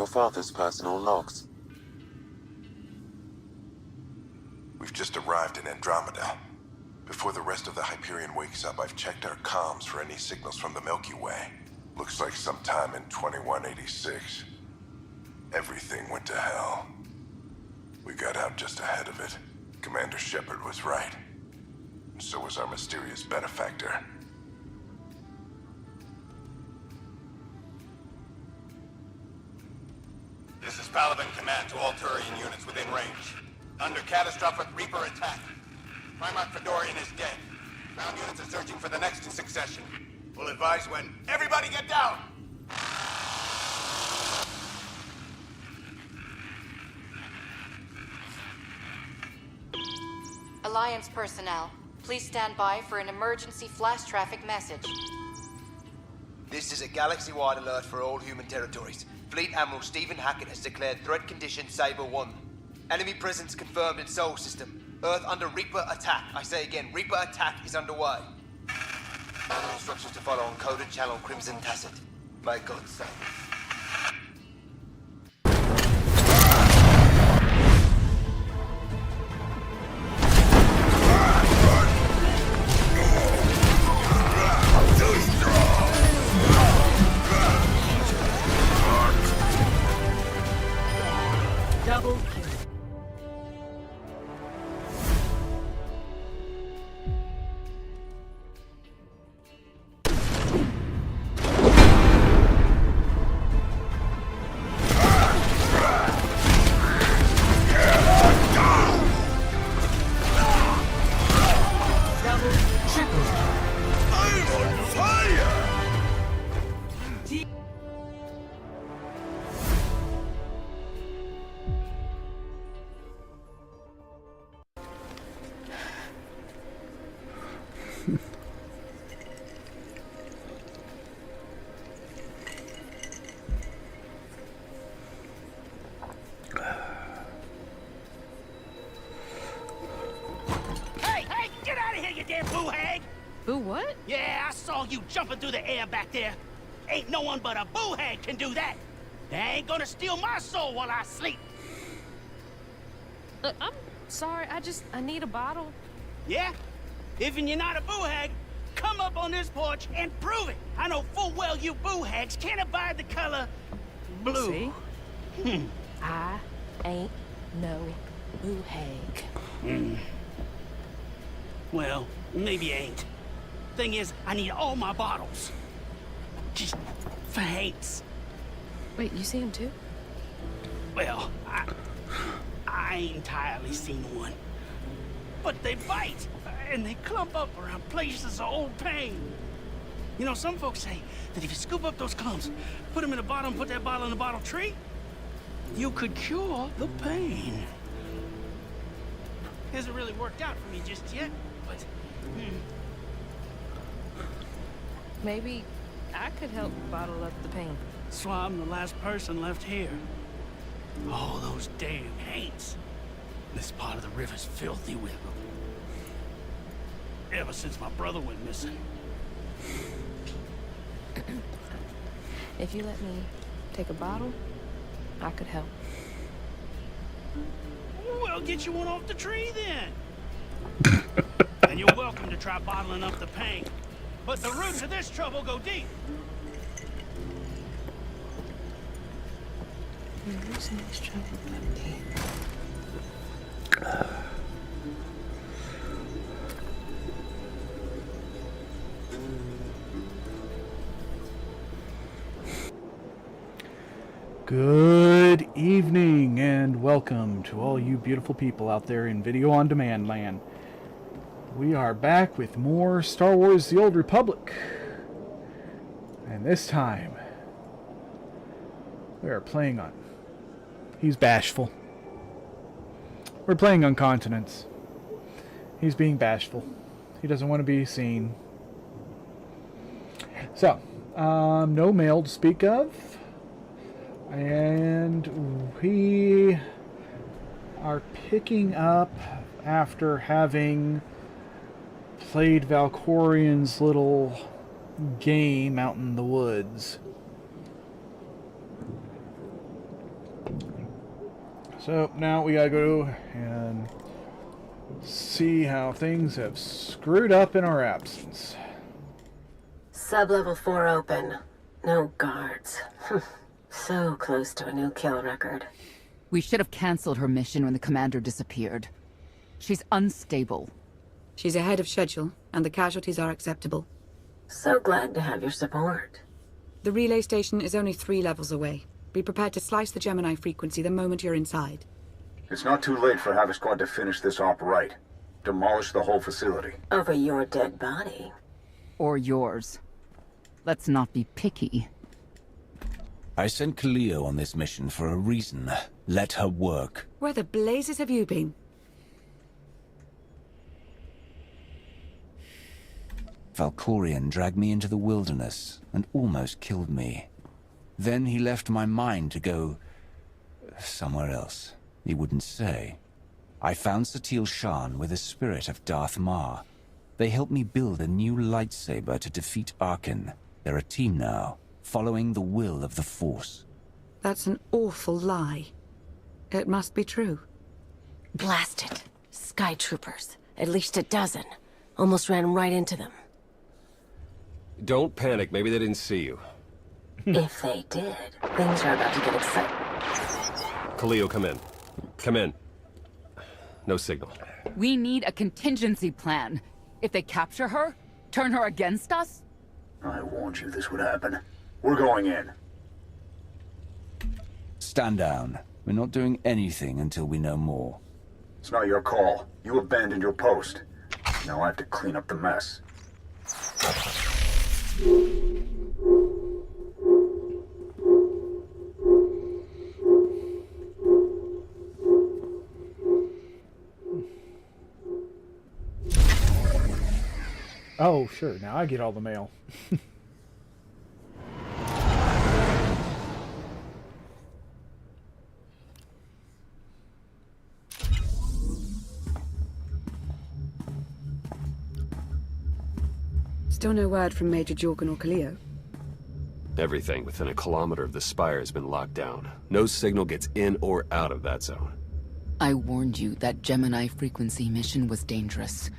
father's personal logs. We've just arrived in Andromeda. Before the rest of the Hyperion wakes up, I've checked our comms for any signals from the Milky Way. Looks like sometime in 2186. Everything went to hell. We got out just ahead of it. Commander Shepard was right. And so was our mysterious benefactor. This is Paladin Command to all Turian units within range. Under catastrophic Reaper attack. Primarch Fedorian is dead. Ground units are searching for the next in succession. We'll advise when. Everybody get down! Alliance personnel, please stand by for an emergency flash traffic message. This is a galaxy-wide alert for all human territories. Fleet Admiral Stephen Hackett has declared threat condition Saber 1. Enemy presence confirmed in Sol system. Earth under Reaper attack. I say again, Reaper attack is underway. Instructions to follow on coded channel Crimson Tacit. May God save. Double kill. Boo what? Yeah, I saw you jumping through the air back there. Ain't no one but a boohag can do that. They ain't gonna steal my soul while I sleep. Look, I'm sorry, I need a bottle. Yeah? If you're not a boohag, come up on this porch and prove it. I know full well you boohags can't abide the color blue. See? I ain't no boohag. Well, maybe you ain't. Thing is, I need all my bottles. Just for hates. Wait, you see him too? Well, I ain't entirely seen one. But they bite, and they clump up around places of old pain. You know, some folks say that if you scoop up those clumps, put them in a bottle and put that bottle in a bottle tree, you could cure the pain. Hasn't really worked out for me just yet, but... Maybe I could help bottle up the pain. So I'm the last person left here. All those damn haints. This part of the river's filthy with them. Ever since my brother went missing. If you let me take a bottle, I could help. Well, get you one off the tree then. And you're welcome to try bottling up the pain. But the roots of this trouble go deep. The roots of this trouble go deep. Good evening and welcome to all you beautiful people out there in Video on Demand land. We are back with more Star Wars The Old Republic. And this time, we are playing on... He's bashful. We're playing on Continents. He's being bashful. He doesn't want to be seen. So, no mail to speak of. And we are picking up after having played Valkorian's little game out in the woods. So now we gotta go and see how things have screwed up in our absence. Sub-level 4 open. No guards. So close to a new kill record. We should have canceled her mission when the commander disappeared. She's unstable. She's ahead of schedule, and the casualties are acceptable. So glad to have your support. The relay station is only 3 levels away. Be prepared to slice the Gemini frequency the moment you're inside. It's not too late for Havoc Squad to finish this op right. Demolish the whole facility. Over your dead body. Or yours. Let's not be picky. I sent Cleo on this mission for a reason. Let her work. Where the blazes have you been? Valkorion dragged me into the wilderness and almost killed me. Then he left my mind to go somewhere else. He wouldn't say. I found Satil Shan with the spirit of Darth Ma. They helped me build a new lightsaber to defeat Arkin. They're a team now, following the will of the Force. That's an awful lie. It must be true. Blast it. Sky troopers. At least a dozen. Almost ran right into them. Don't panic. Maybe they didn't see you. If they did, things are about to get exciting. Khalil, come in. Come in. No signal. We need a contingency plan. If they capture her, turn her against us? I warned you this would happen. We're going in. Stand down. We're not doing anything until we know more. It's not your call. You abandoned your post. Now I have to clean up the mess. Oh, sure. Now I get all the mail. Still no word from Major Jorgen or Cleo. Everything within a kilometer of the spire has been locked down. No signal gets in or out of that zone. I warned you that Gemini frequency mission was dangerous.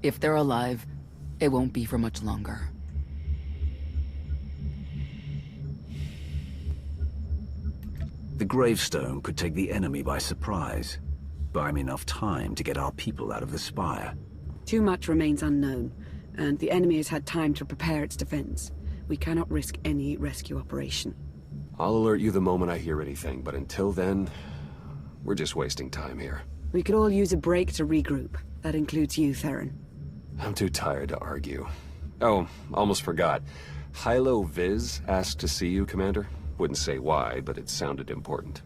If they're alive, it won't be for much longer. The gravestone could take the enemy by surprise. Buy me enough time to get our people out of the spire. Too much remains unknown, and the enemy has had time to prepare its defense. We cannot risk any rescue operation. I'll alert you the moment I hear anything, but until then, we're just wasting time here. We could all use a break to regroup. That includes you, Theron. I'm too tired to argue. Oh, almost forgot. Hilo Viz asked to see you, Commander. Wouldn't say why, but it sounded important.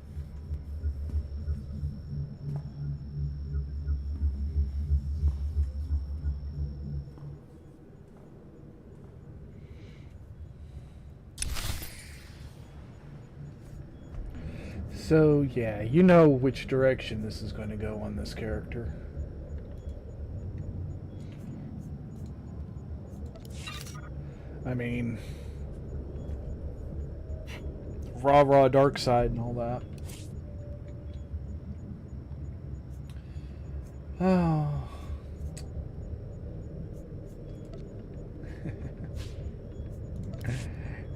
So, yeah, you know which direction this is going to go on this character. I mean, raw dark side and all that. Oh.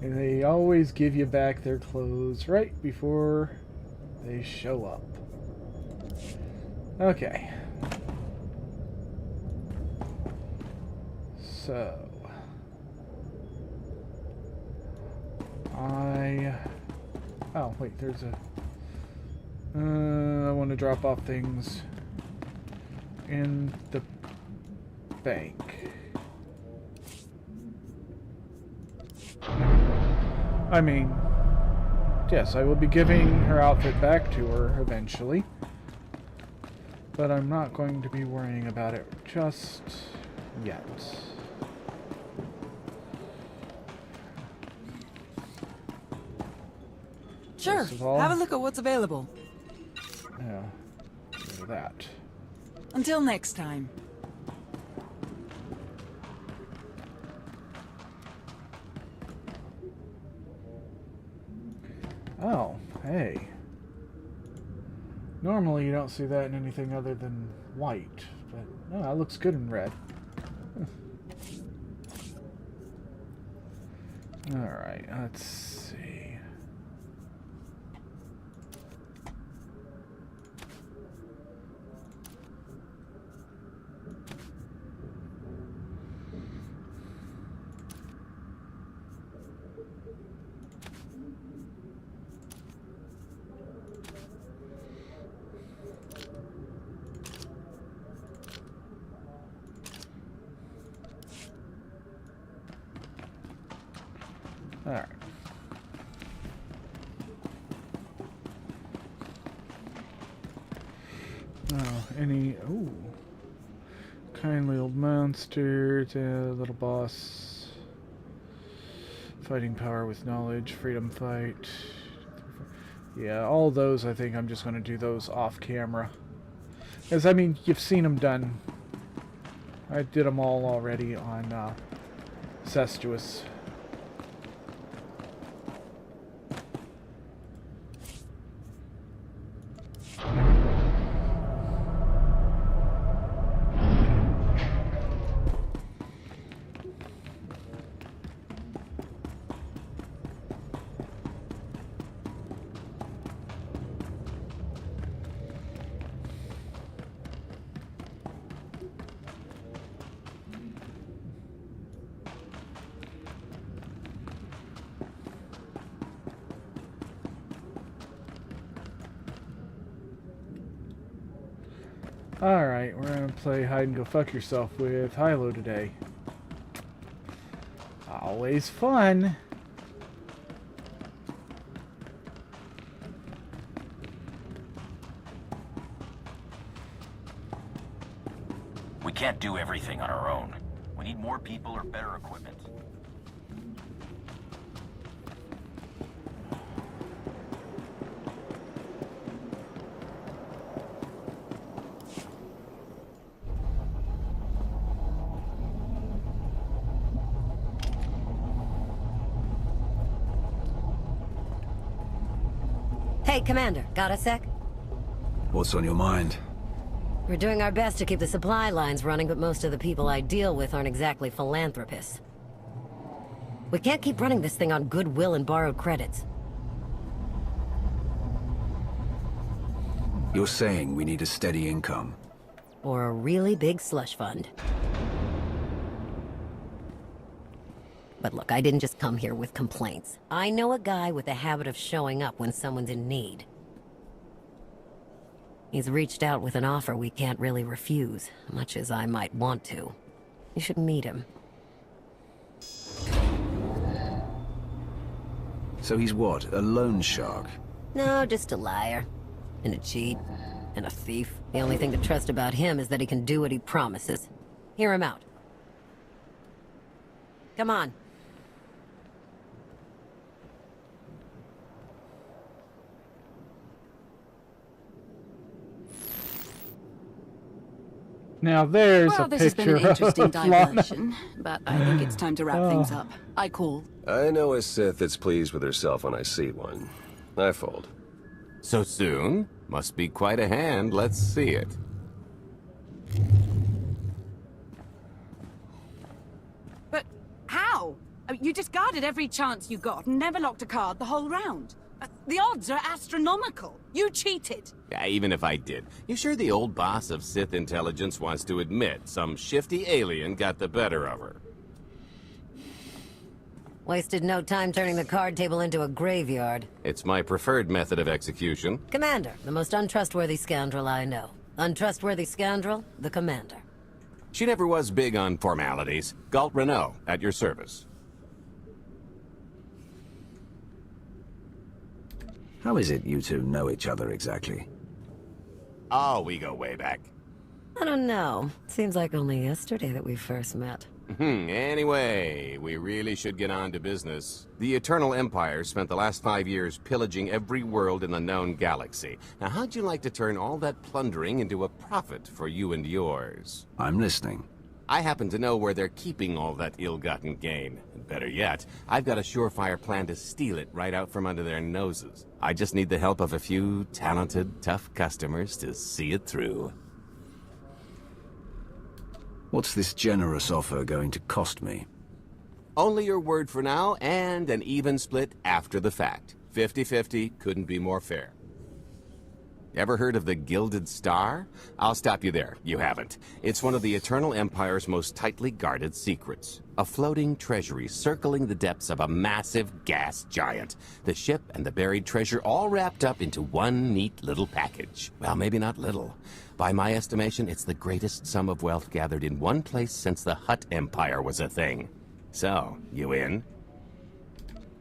And they always give you back their clothes right before they show up. Okay. So oh wait, there's a I want to drop off things in the bank. I mean, yes, I will be giving her outfit back to her eventually, but I'm not going to be worrying about it just yet. Sure, have a look at what's available. Yeah, look at that. Until next time. Oh, hey. Normally you don't see that in anything other than white, but no, that looks good in red. Alright, let's see. Alright. Ooh. Kindly old monster, little boss. Fighting power with knowledge, freedom fight. Yeah, all those, I think I'm just going to do those off camera. Because, I mean, you've seen them done. I did them all already on Cestuous. Alright, we're gonna play hide and go fuck yourself with Hilo today. Always fun. We can't do everything on our own. We need more people or better equipment. Hey, Commander, got a sec? What's on your mind? We're doing our best to keep the supply lines running, but most of the people I deal with aren't exactly philanthropists. We can't keep running this thing on goodwill and borrowed credits. You're saying we need a steady income? Or a really big slush fund. But look, I didn't just come here with complaints. I know a guy with a habit of showing up when someone's in need. He's reached out with an offer we can't really refuse, much as I might want to. You should meet him. So he's what, a loan shark? No, just a liar. And a cheat. And a thief. The only thing to trust about him is that he can do what he promises. Hear him out. Come on. Now there's well, a this has been picture an interesting of diversion, but I think it's time to wrap things up. I call. I know a Sith that's pleased with herself when I see one. I fold. So soon? Must be quite a hand. Let's see it. But how? You discarded every chance you got and never locked a card the whole round. The odds are astronomical. You cheated. Yeah, even if I did. You sure the old boss of Sith intelligence wants to admit some shifty alien got the better of her? Wasted no time turning the card table into a graveyard. It's my preferred method of execution. Commander, the most untrustworthy scoundrel I know. Untrustworthy scoundrel, the Commander. She never was big on formalities. Galt Renault, at your service. How is it you two know each other exactly? Oh, we go way back. I don't know. Seems like only yesterday that we first met. Anyway, we really should get on to business. The Eternal Empire spent the last 5 years pillaging every world in the known galaxy. Now, how'd you like to turn all that plundering into a profit for you and yours? I'm listening. I happen to know where they're keeping all that ill-gotten gain. Better yet, I've got a surefire plan to steal it right out from under their noses. I just need the help of a few talented, tough customers to see it through. What's this generous offer going to cost me? Only your word for now, and an even split after the fact. 50-50 couldn't be more fair. Ever heard of the Gilded Star? I'll stop you there. You haven't. It's one of the Eternal Empire's most tightly guarded secrets. A floating treasury circling the depths of a massive gas giant. The ship and the buried treasure all wrapped up into one neat little package. Well, maybe not little. By my estimation, it's the greatest sum of wealth gathered in one place since the Hutt Empire was a thing. So, you in?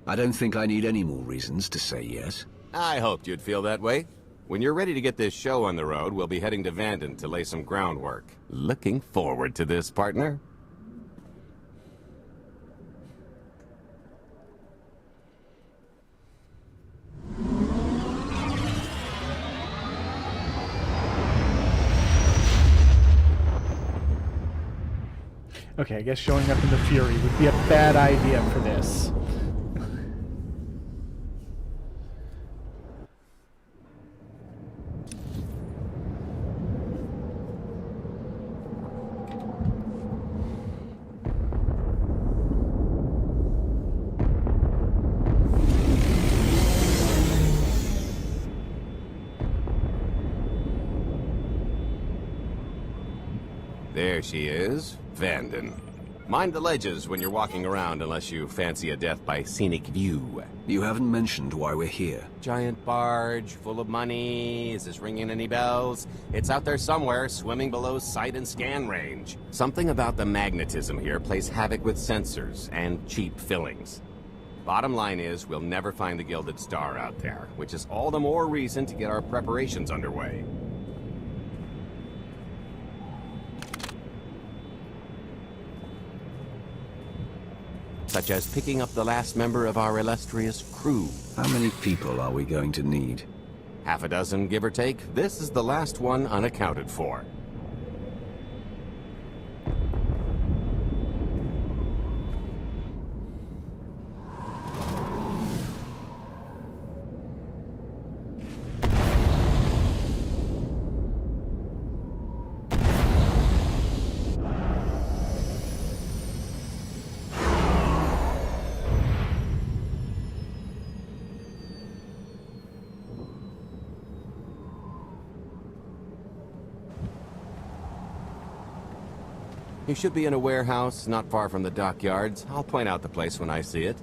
I don't think I need any more reasons to say yes. I hoped you'd feel that way. When you're ready to get this show on the road, we'll be heading to Vanden to lay some groundwork. Looking forward to this, partner. Okay, I guess showing up in the Fury would be a bad idea for this. There she is, Vanden. Mind the ledges when you're walking around unless you fancy a death by scenic view. You haven't mentioned why we're here. Giant barge, full of money. Is this ringing any bells? It's out there somewhere, swimming below sight and scan range. Something about the magnetism here plays havoc with sensors and cheap fillings. Bottom line is, we'll never find the Gilded Star out there, which is all the more reason to get our preparations underway. Such as picking up the last member of our illustrious crew. How many people are we going to need? Half a dozen, give or take. This is the last one unaccounted for. You should be in a warehouse not far from the dockyards. I'll point out the place when I see it.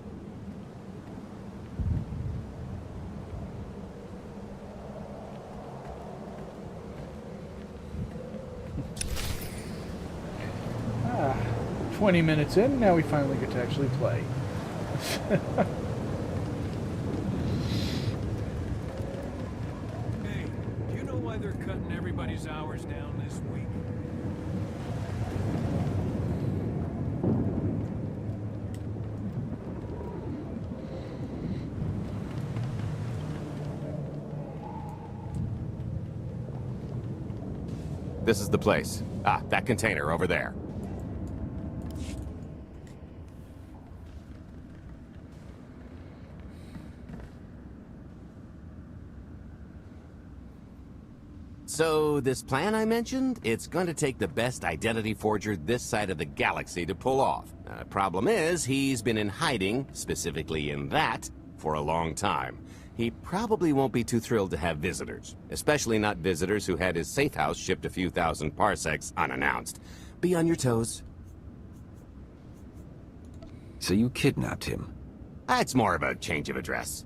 Ah, 20 minutes in, now we finally get to actually play. Hey, do you know why they're cutting everybody's hours down this week? This is the place. Ah, that container over there. So, this plan I mentioned, it's going to take the best identity forger this side of the galaxy to pull off. Problem is, he's been in hiding, specifically in that, for a long time. He probably won't be too thrilled to have visitors, especially not visitors who had his safe house shipped a few thousand parsecs unannounced. Be on your toes. So you kidnapped him? It's more of a change of address.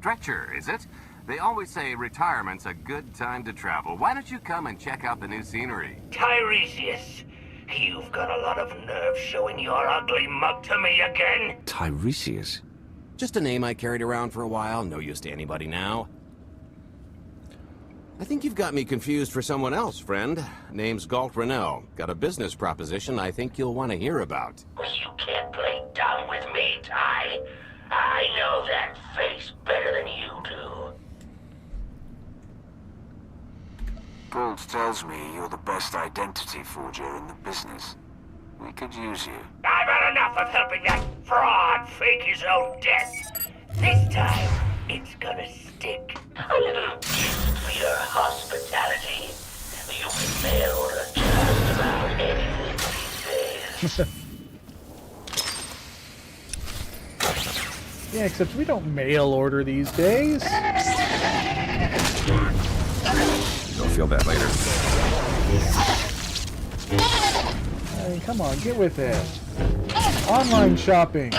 Stretcher, is it? They always say retirement's a good time to travel. Why don't you come and check out the new scenery? Tiresias, you've got a lot of nerve showing your ugly mug to me again. Tiresias? Just a name I carried around for a while, no use to anybody now. I think you've got me confused for someone else, friend. Name's Galt Renault. Got a business proposition I think you'll want to hear about. You can't play dumb with me, Ty. I know that face better than you do. Galt tells me you're the best identity forger in the business. We could use you. I've had enough of helping that fraud fake his own death. This time, it's gonna stick. A little gift for your hospitality. You can mail order just about anything these days. Yeah, except we don't mail order these days. You'll feel that later. Hey, come on, get with it. Online shopping.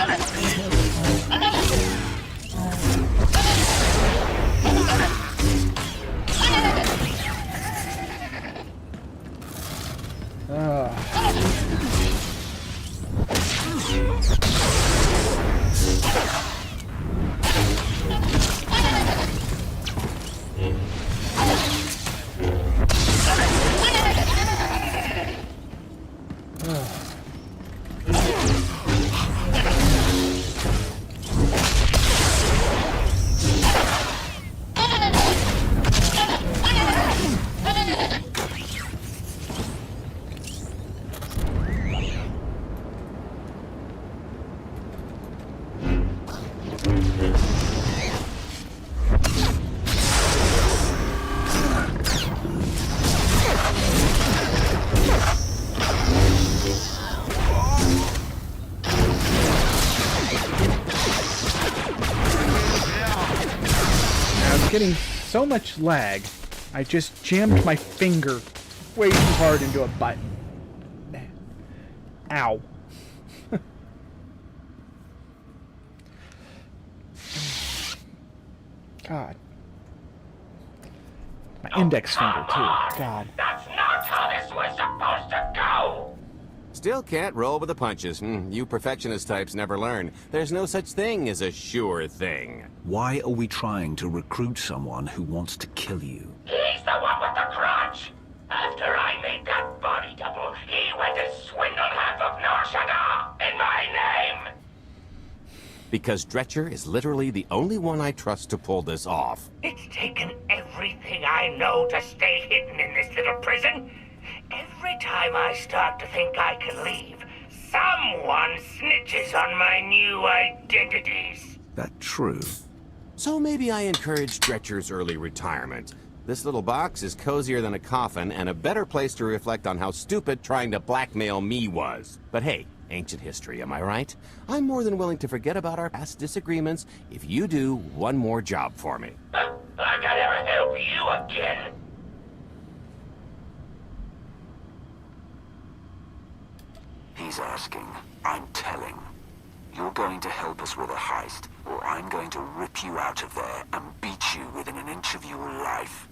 Getting so much lag, I just jammed my finger way too hard into a button. Ow. God. My index finger, too. God. That's not how this was supposed to go! Still can't roll with the punches. You perfectionist types never learn. There's no such thing as a sure thing. Why are we trying to recruit someone who wants to kill you? He's the one with the crutch. After I made that body double, he went and swindled half of Norshana in my name. Because Dretcher is literally the only one I trust to pull this off. It's taken everything I know to stay hidden in this little prison. Every time I start to think I can leave, someone snitches on my new identities. That true? So maybe I encourage Dretcher's early retirement. This little box is cozier than a coffin and a better place to reflect on how stupid trying to blackmail me was. But hey, ancient history, am I right? I'm more than willing to forget about our past disagreements if you do one more job for me. Like I'd ever help you again. He's asking. I'm telling. You're going to help us with a heist, or I'm going to rip you out of there and beat you within an inch of your life.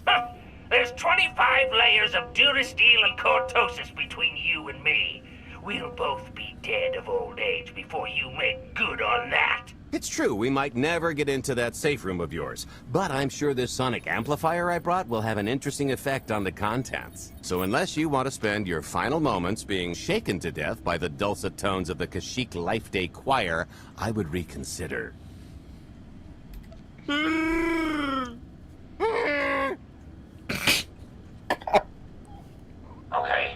There's 25 layers of durasteel and cortosis between you and me. We'll both be dead of old age before you make good on that. It's true, we might never get into that safe room of yours, but I'm sure this sonic amplifier I brought will have an interesting effect on the contents. So unless you want to spend your final moments being shaken to death by the dulcet tones of the Kashyyyk Life Day Choir, I would reconsider. Okay.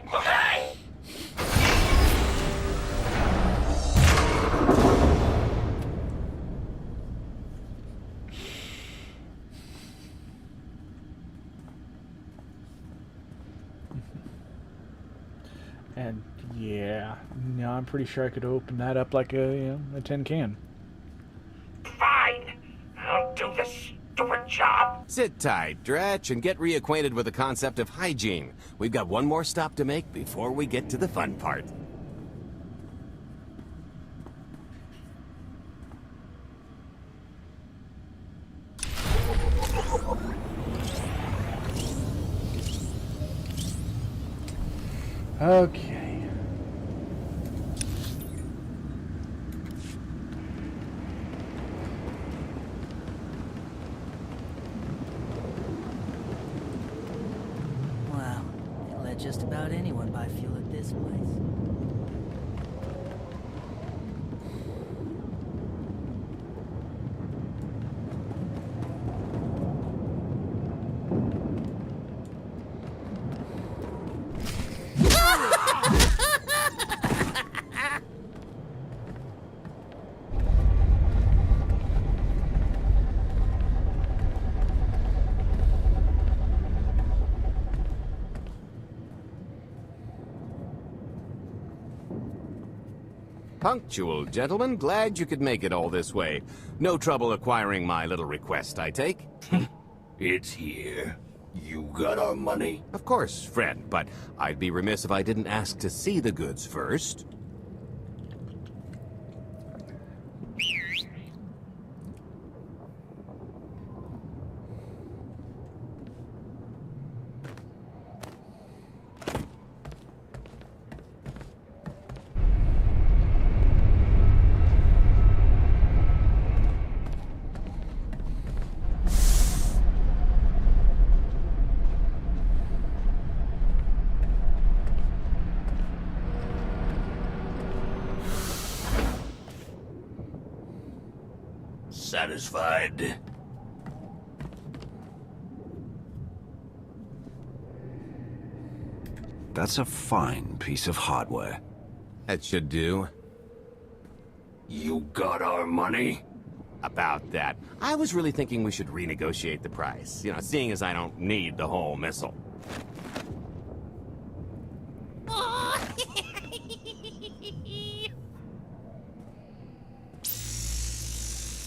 And yeah, no, I'm pretty sure I could open that up like a tin can. Fine. I'll do the stupid job. Sit tight, Dretch, and get reacquainted with the concept of hygiene. We've got one more stop to make before we get to the fun part. Okay. Wow, they let just about anyone buy fuel at this place. Punctual, gentlemen. Glad you could make it all this way. No trouble acquiring my little request, I take? It's here. You got our money? Of course, friend, but I'd be remiss if I didn't ask to see the goods first. Satisfied? That's a fine piece of hardware. That should do. You got our money? About that. I was really thinking we should renegotiate the price. You know, seeing as I don't need the whole missile.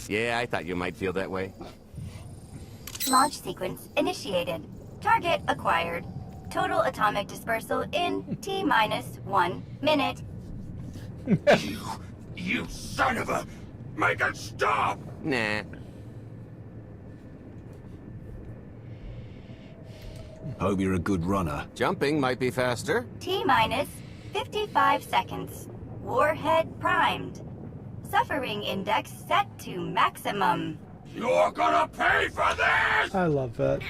Yeah, I thought you might feel that way. Launch sequence initiated. Target acquired. Total atomic dispersal in T-1 minute. You son of a... Make it stop! Nah. Hope you're a good runner. Jumping might be faster. T-minus 55 seconds. Warhead primed. Suffering index set to maximum. You're gonna pay for this! I love that.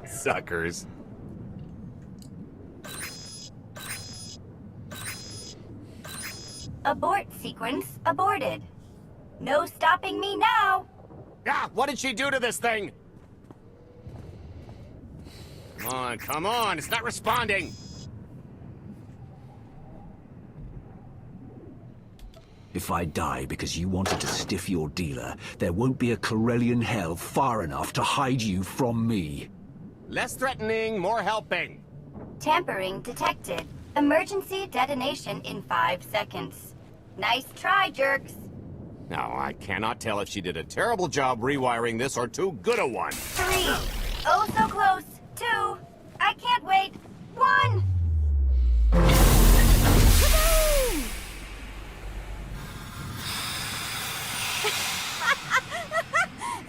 Suckers. Abort sequence aborted. No stopping me now. Ah, what did she do to this thing? Come on, it's not responding. If I die because you wanted to stiff your dealer, there won't be a Corellian hell far enough to hide you from me. Less threatening, more helping. Tampering detected. Emergency detonation in 5 seconds. Nice try, jerks. Now, I cannot tell if she did a terrible job rewiring this or too good a one. 3. Oh, so close. 2. I can't wait. 1.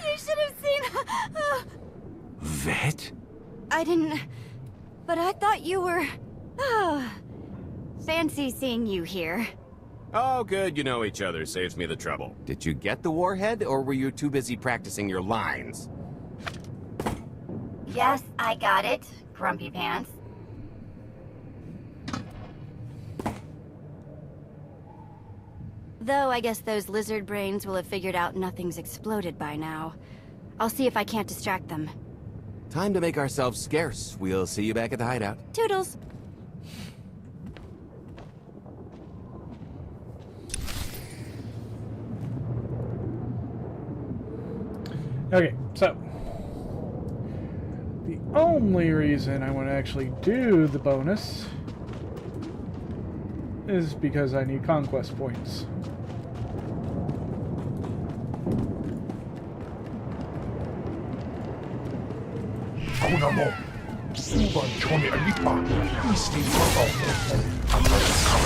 You should have seen... Vet? I didn't... But I thought you were... Fancy seeing you here. Oh, good, you know each other. Saves me the trouble. Did you get the warhead, or were you too busy practicing your lines? Yes, I got it, Grumpy Pants. Though I guess those lizard brains will have figured out nothing's exploded by now. I'll see if I can't distract them. Time to make ourselves scarce. We'll see you back at the hideout. Toodles! Okay, so the only reason I want to actually do the bonus is because I need conquest points.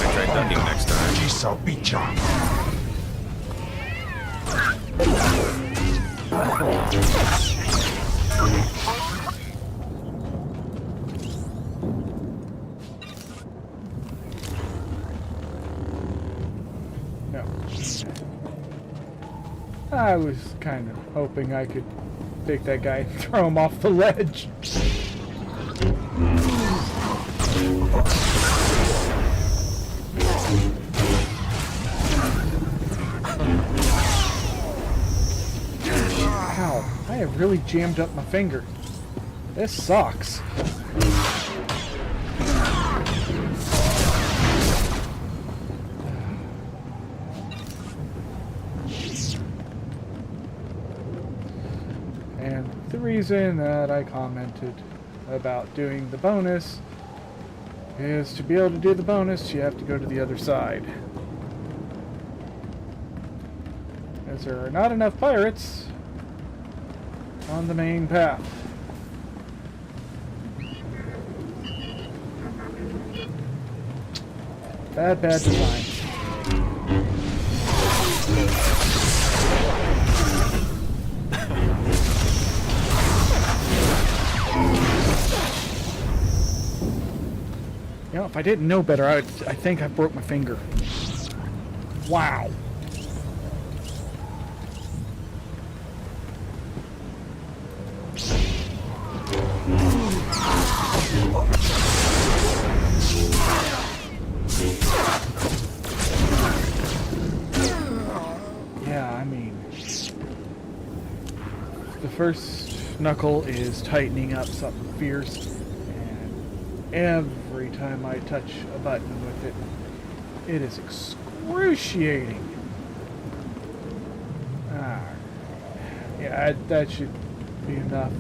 Try ducking next time. I was kind of hoping I could take that guy and throw him off the ledge. Ow, I have really jammed up my finger. This sucks. And the reason that I commented about doing the bonus is to be able to do the bonus, you have to go to the other side. As there are not enough pirates on the main path. Bad design. You know, if I didn't know better, I think I broke my finger. Wow. Yeah, I mean, the first knuckle is tightening up something fierce, and every time I touch a button with it, it is excruciating. Yeah, that should be enough.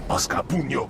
Pasca puño.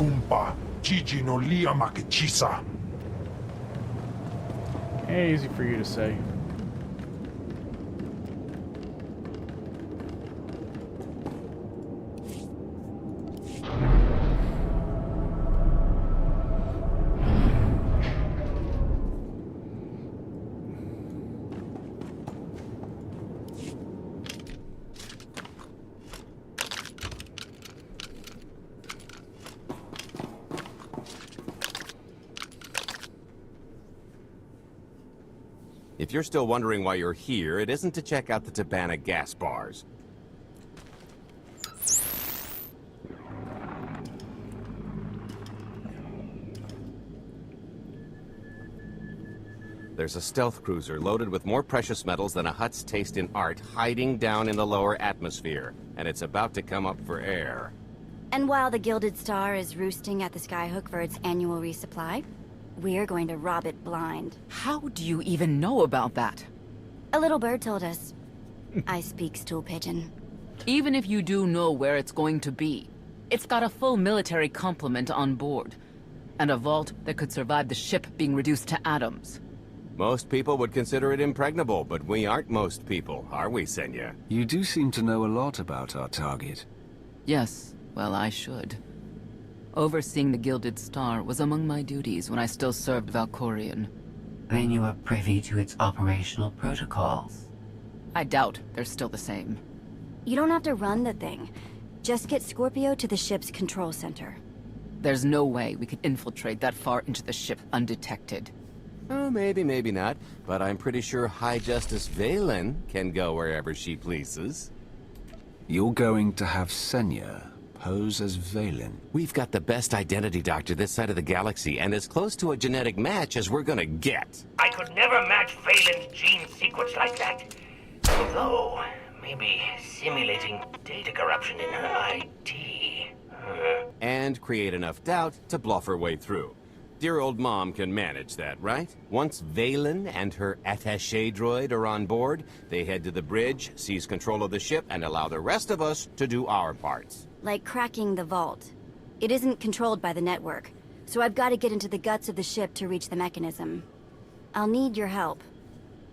kumpa, Gigi no lia makechisa. Easy for you to say. If you're still wondering why you're here, it isn't to check out the Tabana gas bars. There's a stealth cruiser loaded with more precious metals than a hut's taste in art hiding down in the lower atmosphere, and it's about to come up for air. And while the Gilded Star is roosting at the Skyhook for its annual resupply, we're going to rob it blind. How do you even know about that? A little bird told us. I speak stool pigeon. Even if you do know where it's going to be, it's got a full military complement on board, and a vault that could survive the ship being reduced to atoms. Most people would consider it impregnable, but we aren't most people, are we, Senya? You do seem to know a lot about our target. Yes, well, I should. Overseeing the Gilded Star was among my duties when I still served Valkorion. Then you are privy to its operational protocols. I doubt they're still the same. You don't have to run the thing. Just get Scorpio to the ship's control center. There's no way we could infiltrate that far into the ship undetected. Oh, maybe, maybe not, but I'm pretty sure High Justice Valen can go wherever she pleases. You're going to have Senya pose as Valen. We've got the best identity doctor this side of the galaxy, and as close to a genetic match as we're gonna get. I could never match Phelan's gene sequence like that. Although, maybe simulating data corruption in her ID. And create enough doubt to bluff her way through. Dear old mom can manage that, right? Once Valen and her attaché droid are on board, they head to the bridge, seize control of the ship, and allow the rest of us to do our parts. Like cracking the vault. It isn't controlled by the network, so I've got to get into the guts of the ship to reach the mechanism. I'll need your help.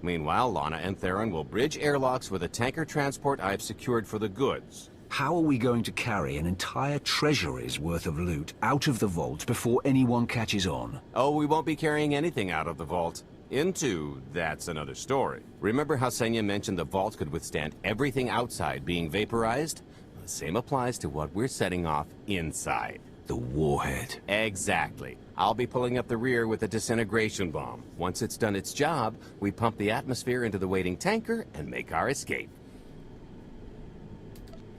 Meanwhile, Lana and Theron will bridge airlocks with a tanker transport I've secured for the goods. How are we going to carry an entire treasury's worth of loot out of the vault before anyone catches on? Oh, we won't be carrying anything out of the vault. Into, that's another story. Remember how Senya mentioned the vault could withstand everything outside being vaporized? The same applies to what we're setting off inside. The warhead. Exactly. I'll be pulling up the rear with a disintegration bomb. Once it's done its job, we pump the atmosphere into the waiting tanker and make our escape.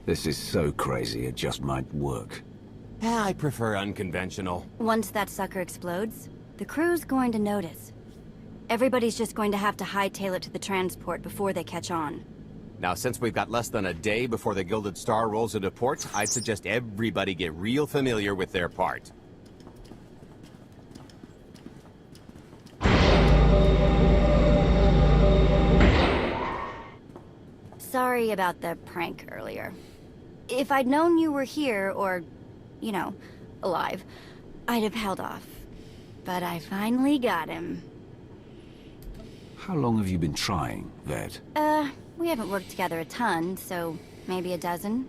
This is so crazy it just might work. I prefer unconventional. Once that sucker explodes, the crew's going to notice. Everybody's just going to have to hightail it to the transport before they catch on. Now, since we've got less than a day before the Gilded Star rolls into port, I'd suggest everybody get real familiar with their part. Sorry about the prank earlier. If I'd known you were here, or, you know, alive, I'd have held off. But I finally got him. How long have you been trying, Ved? We haven't worked together a ton, so maybe a dozen.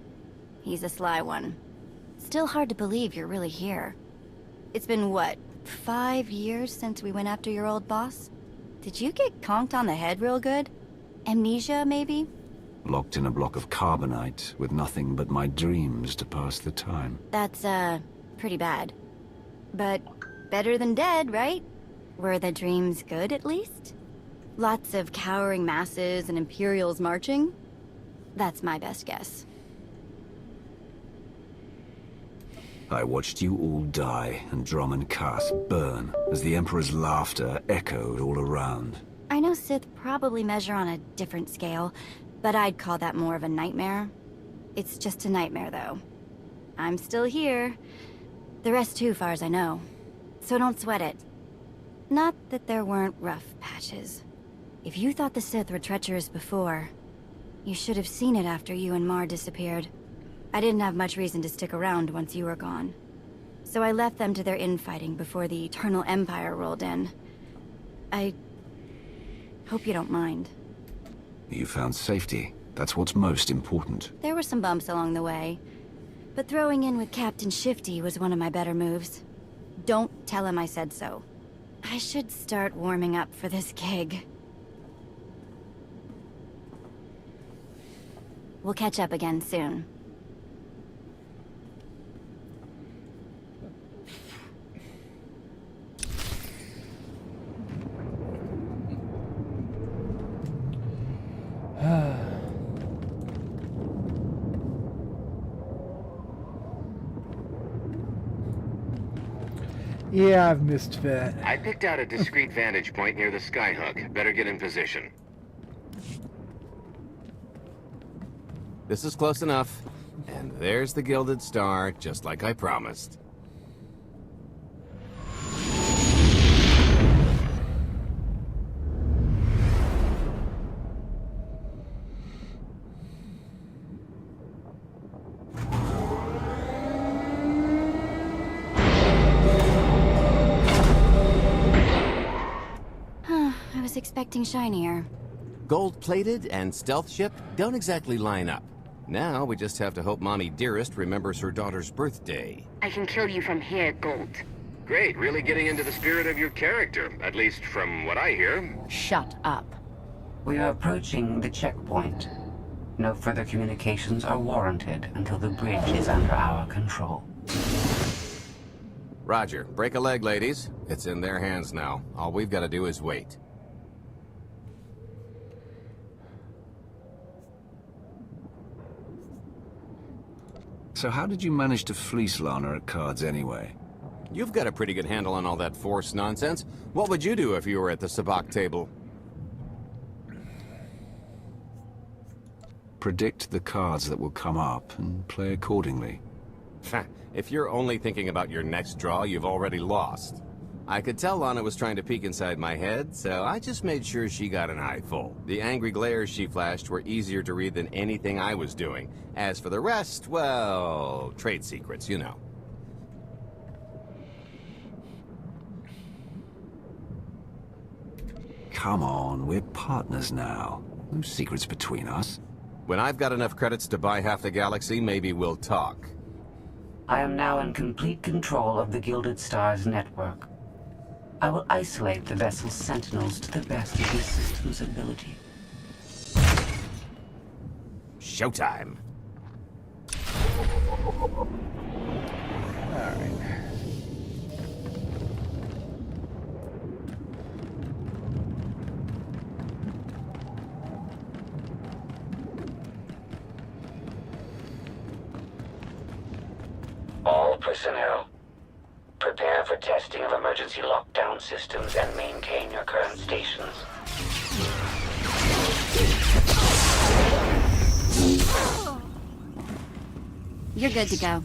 He's a sly one. Still hard to believe you're really here. It's been, what, 5 years since we went after your old boss? Did you get conked on the head real good? Amnesia, maybe? Locked in a block of carbonite with nothing but my dreams to pass the time. That's, pretty bad. But better than dead, right? Were the dreams good, at least? Lots of cowering masses and Imperials marching? That's my best guess. I watched you all die and Drum and Cass burn as the Emperor's laughter echoed all around. I know Sith probably measure on a different scale, but I'd call that more of a nightmare. It's just a nightmare, though. I'm still here. The rest too, far as I know. So don't sweat it. Not that there weren't rough patches. If you thought the Sith were treacherous before, you should have seen it after you and Mar disappeared. I didn't have much reason to stick around once you were gone. So I left them to their infighting before the Eternal Empire rolled in. I hope you don't mind. You found safety. That's what's most important. There were some bumps along the way, but throwing in with Captain Shifty was one of my better moves. Don't tell him I said so. I should start warming up for this gig. We'll catch up again soon. Yeah, I've missed that. I picked out a discreet vantage point near the skyhook. Better get in position. This is close enough. And there's the Gilded Star, just like I promised. I was expecting shinier. Gold-plated and stealth ship don't exactly line up. Now we just have to hope Mommy Dearest remembers her daughter's birthday. I can kill you from here, Gold. Great, really getting into the spirit of your character, at least from what I hear. Shut up. We are approaching the checkpoint. No further communications are warranted until the bridge is under our control. Roger. Break a leg, ladies. It's in their hands now. All we've got to do is wait. So how did you manage to fleece Lana at cards anyway? You've got a pretty good handle on all that Force nonsense. What would you do if you were at the sabacc table? Predict the cards that will come up and play accordingly. If you're only thinking about your next draw, you've already lost. I could tell Lana was trying to peek inside my head, so I just made sure she got an eyeful. The angry glares she flashed were easier to read than anything I was doing. As for the rest, well, trade secrets, you know. Come on, we're partners now. No secrets between us. When I've got enough credits to buy half the galaxy, maybe we'll talk. I am now in complete control of the Gilded Star's network. I will isolate the vessel's sentinels to the best of the system's ability. Showtime. Alright. All personnel, prepare for testing of emergency lockdown systems and maintain your current stations. You're good to go.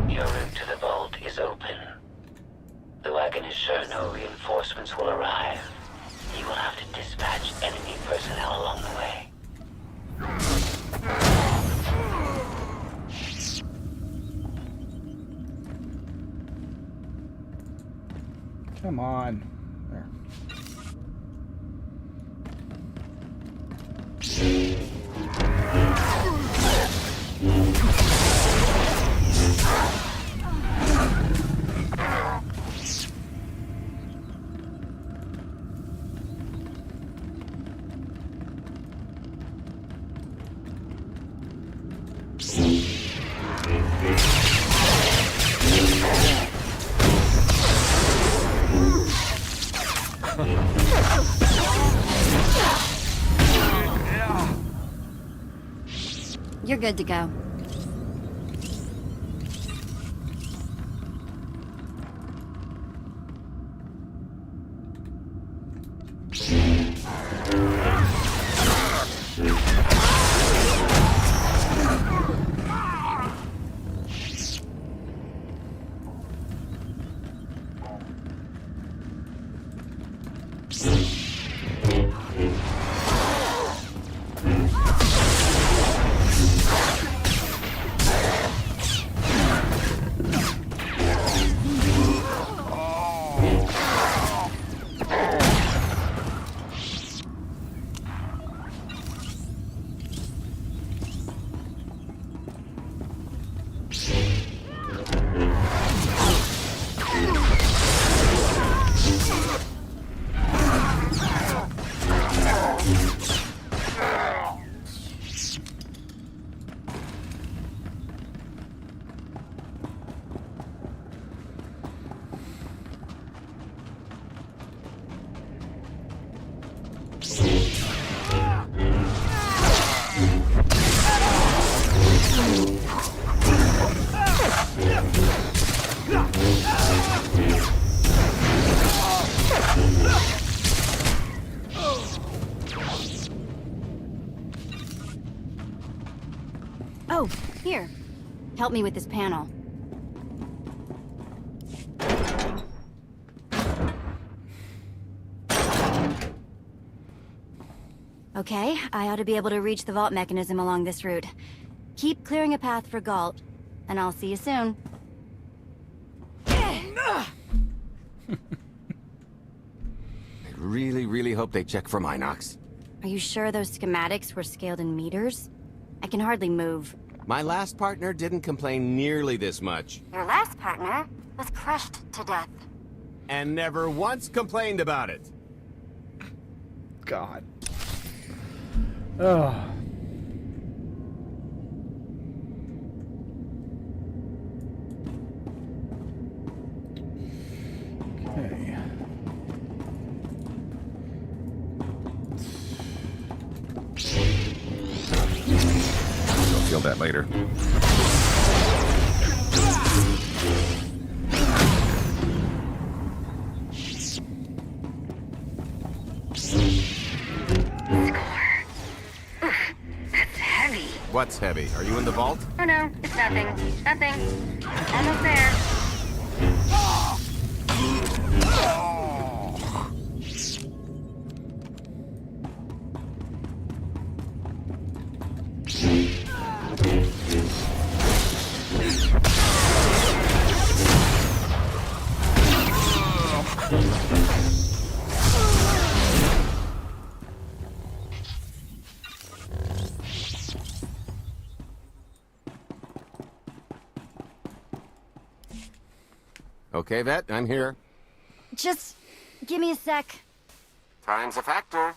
Your route to the vault is open. Though I can assure no reinforcements will arrive, you will have to dispatch enemy personnel along the way. Come on. There. good to go. Oh, here. Help me with this panel. Okay, I ought to be able to reach the vault mechanism along this route. Keep clearing a path for Galt, and I'll see you soon. I really hope they check for Minox. Are you sure those schematics were scaled in meters? I can hardly move. My last partner didn't complain nearly this much. Your last partner was crushed to death. And never once complained about it. God. Oh. Okay. You'll feel that later. What's heavy? Are you in the vault? Oh no, it's nothing. Nothing. Almost there. Okay, Vet, I'm here. Just give me a sec. Time's a factor.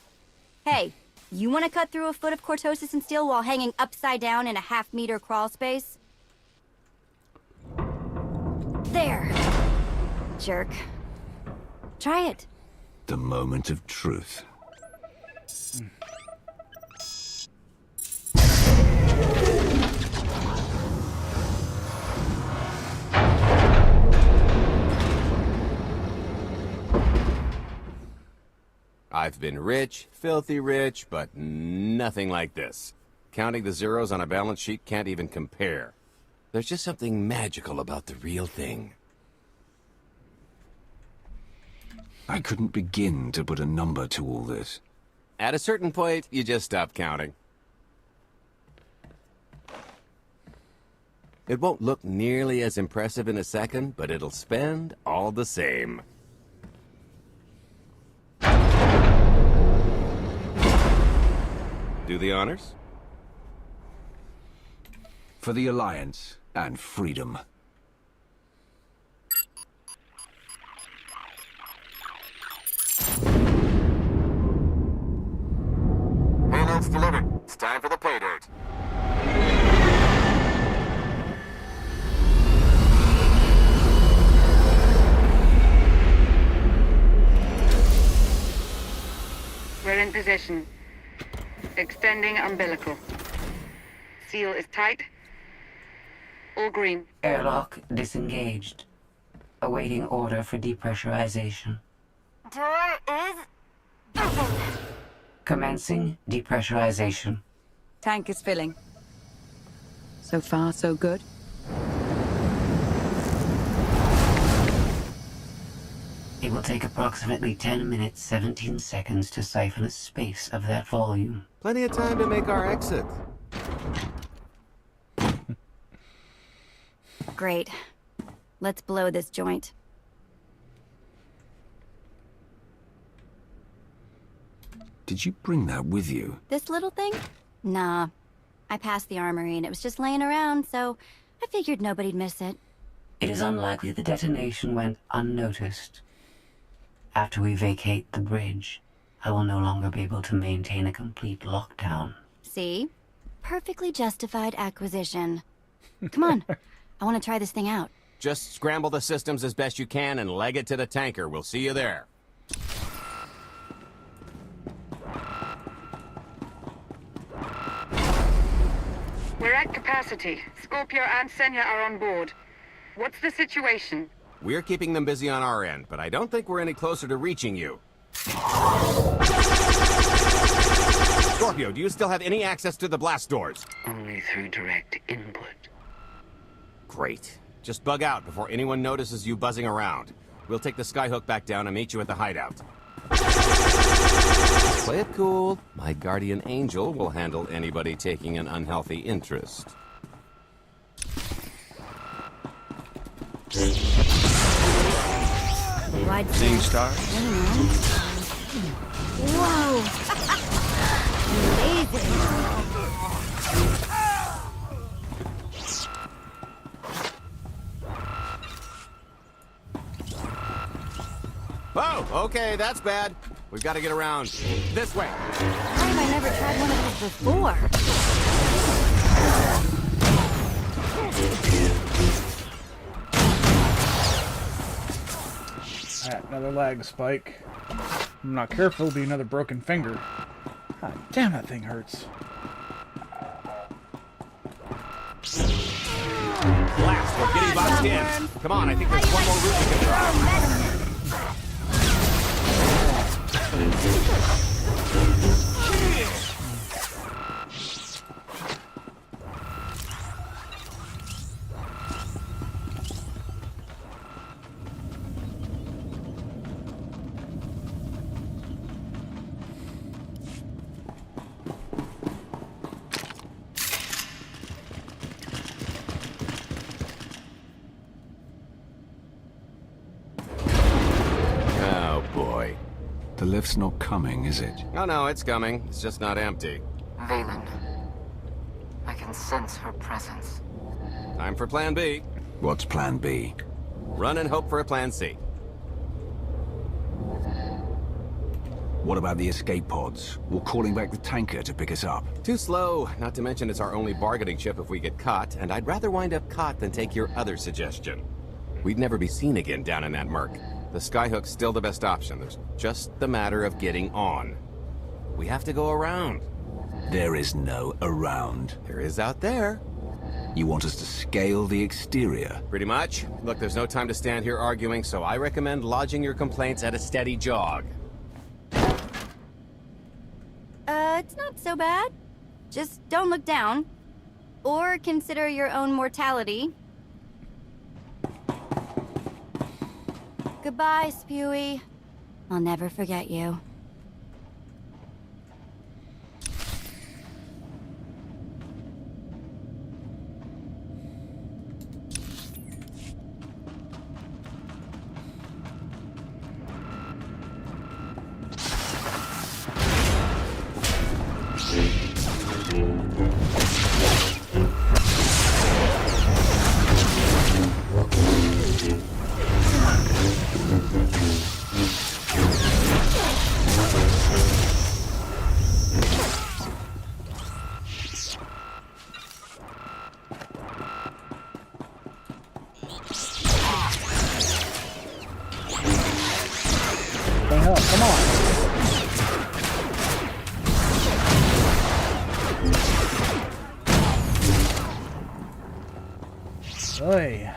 Hey, you want to cut through a foot of cortosis and steel while hanging upside down in a half-meter crawl space? There. Jerk. Try it. The moment of truth. I've been rich, filthy rich, but nothing like this. Counting the zeros on a balance sheet can't even compare. There's just something magical about the real thing. I couldn't begin to put a number to all this. At a certain point, you just stop counting. It won't look nearly as impressive in a second, but it'll spend all the same. Do the honors? For the Alliance and freedom. Payload's delivered. It's time for the pay dirt. We're in position. Extending umbilical. seal is tight? All green. Airlock disengaged. Awaiting order for depressurization. Door is open. Commencing depressurization. Tank is filling. So far, so good. It will take approximately 10 minutes, 17 seconds to siphon a space of that volume. Plenty of time to make our exit. Great. Let's blow this joint. Did you bring that with you? This little thing? Nah. I passed the armory and it was just laying around, so I figured nobody'd miss it. It is unlikely the detonation went unnoticed. After we vacate the bridge, I will no longer be able to maintain a complete lockdown. See? Perfectly justified acquisition. Come on. I want to try this thing out. Just scramble the systems as best you can and leg it to the tanker. We'll see you there. We're at capacity. Scorpio and Senya are on board. What's the situation? We're keeping them busy on our end, but I don't think we're any closer to reaching you. Scorpio, do you still have any access to the blast doors? Only through direct input. Great. Just bug out before anyone notices you buzzing around. We'll take the skyhook back down and meet you at the hideout. Play it cool. My guardian angel will handle anybody taking an unhealthy interest. Seeing stars? Whoa! Amazing! Oh, okay, that's bad. We've got to get around. This way. Why have I never tried one of these before? Alright, another lag spike. I'm not careful, it'll be another broken finger. God damn, that thing hurts. Blast, we're getting boxed in. Come on, I think there's one more route we can try. The lift's not coming, is it? Oh no, it's coming. It's just not empty. Valen. I can sense her presence. Time for plan B. What's plan B? Run and hope for a plan C. What about the escape pods? Or calling back the tanker to pick us up? Too slow. Not to mention it's our only bargaining chip if we get caught, and I'd rather wind up caught than take your other suggestion. We'd never be seen again down in that murk. The skyhook's still the best option. There's just the matter of getting on. We have to go around. There is no around. There is out there. You want us to scale the exterior? Pretty much. Look, there's no time to stand here arguing, so I recommend lodging your complaints at a steady jog. It's not so bad. Just don't look down. Or consider your own mortality. Goodbye, Spewy. I'll never forget you. Come on. Oy.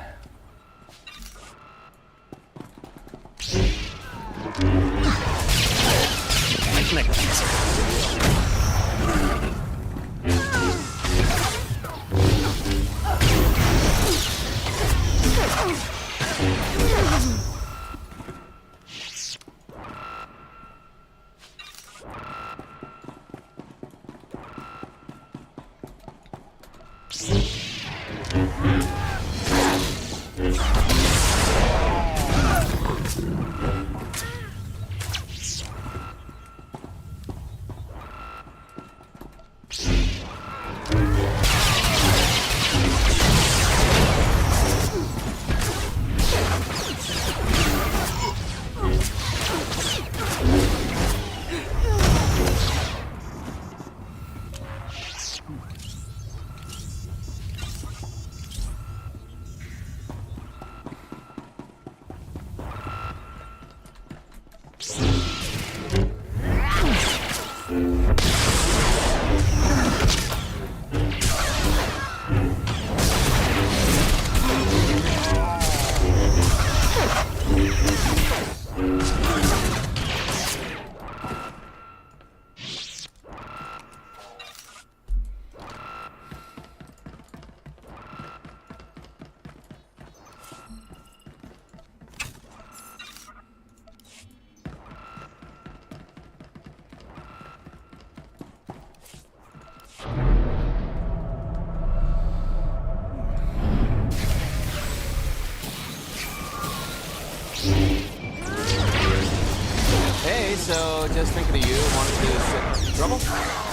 Hey, so just thinking of you, wanted to... Trouble?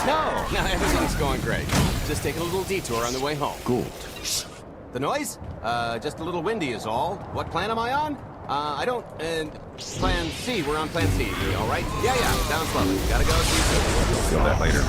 No, everything's going great. Just taking a little detour on the way home. Good. The noise? Just a little windy is all. What plan am I on? I don't... Plan C. We're on Plan C. All right? Yeah, sounds lovely. Gotta go. See you soon. Feel that later.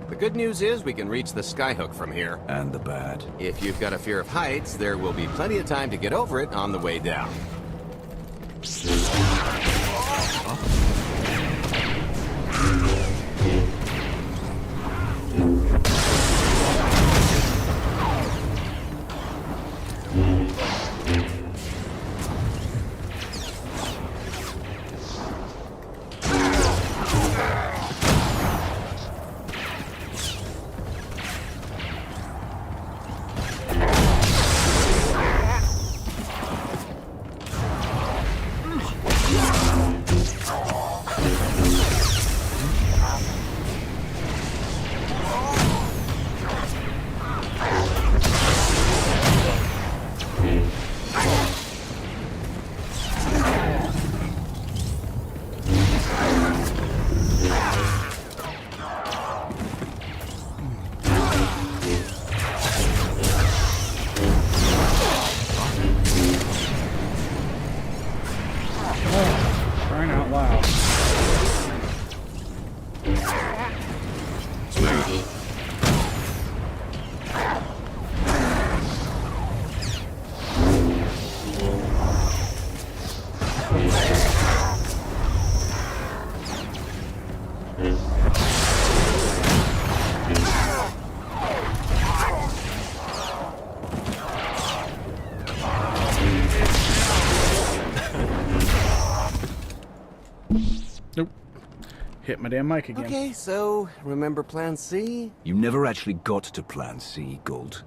The good news is we can reach the skyhook from here. And the bad. If you've got a fear of heights, there will be plenty of time to get over it on the way down. Crying out loud. Nope. Hit my damn mic again. Okay, so remember Plan C? You never actually got to Plan C, Gold.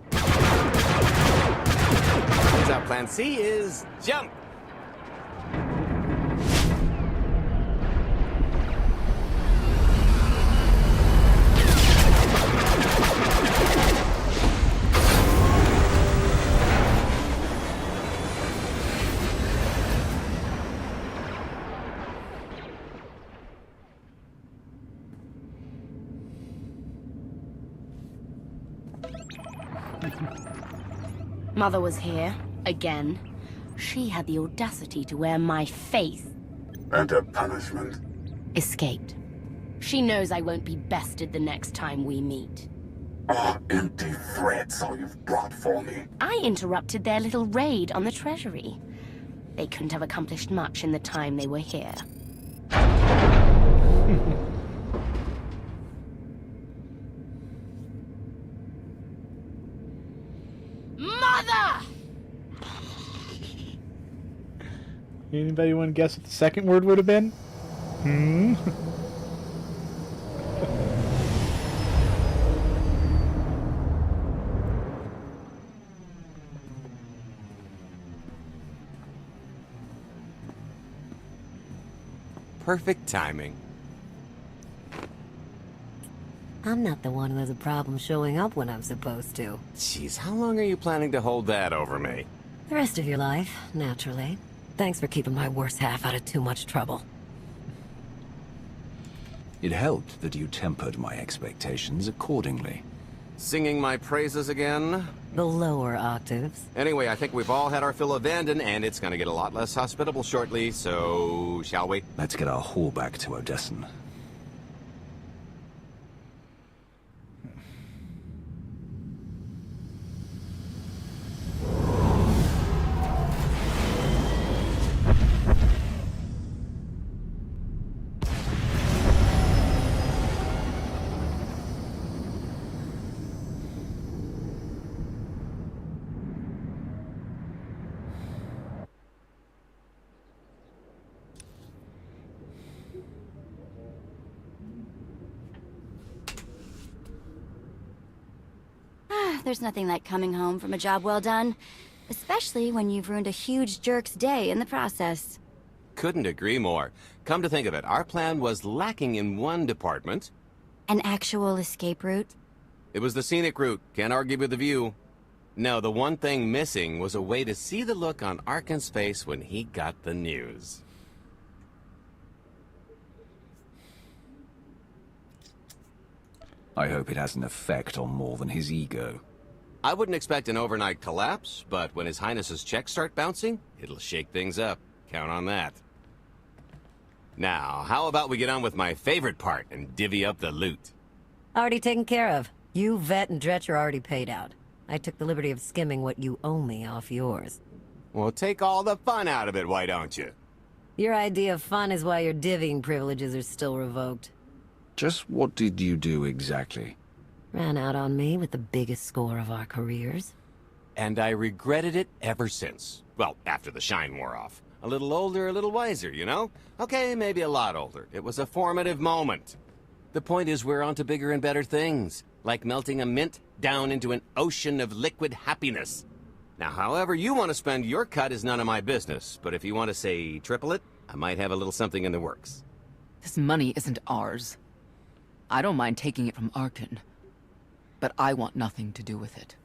Turns out Plan C is jump. Mother was here, again. She had the audacity to wear my face. And a punishment? Escaped. She knows I won't be bested the next time we meet. Ah, empty threats all you've brought for me. I interrupted their little raid on the treasury. They couldn't have accomplished much in the time they were here. Mother! Anybody want to guess what the second word would have been? Perfect timing. I'm not the one who has a problem showing up when I'm supposed to. Jeez, how long are you planning to hold that over me? The rest of your life, naturally. Thanks for keeping my worse half out of too much trouble. It helped that you tempered my expectations accordingly. Singing my praises again? The lower octaves. Anyway, I think we've all had our fill of Vanden, and it's gonna get a lot less hospitable shortly, so... shall we? Let's get our haul back to Odessen. There's nothing like coming home from a job well done. Especially when you've ruined a huge jerk's day in the process. Couldn't agree more. Come to think of it, our plan was lacking in one department. An actual escape route? It was the scenic route. Can't argue with the view. No, the one thing missing was a way to see the look on Arkan's face when he got the news. I hope it has an effect on more than his ego. I wouldn't expect an overnight collapse, but when His Highness's checks start bouncing, it'll shake things up. Count on that. Now, how about we get on with my favorite part and divvy up the loot? Already taken care of. You, Vet, and Dretch are already paid out. I took the liberty of skimming what you owe me off yours. Well, take all the fun out of it, why don't you? Your idea of fun is why your divvying privileges are still revoked. Just what did you do exactly? Ran out on me with the biggest score of our careers. And I regretted it ever since. Well, after the shine wore off. A little older, a little wiser, you know? Okay, maybe a lot older. It was a formative moment. The point is we're on to bigger and better things. Like melting a mint down into an ocean of liquid happiness. Now, however you want to spend your cut is none of my business. But if you want to, say, triple it, I might have a little something in the works. This money isn't ours. I don't mind taking it from Arkan. But I want nothing to do with it.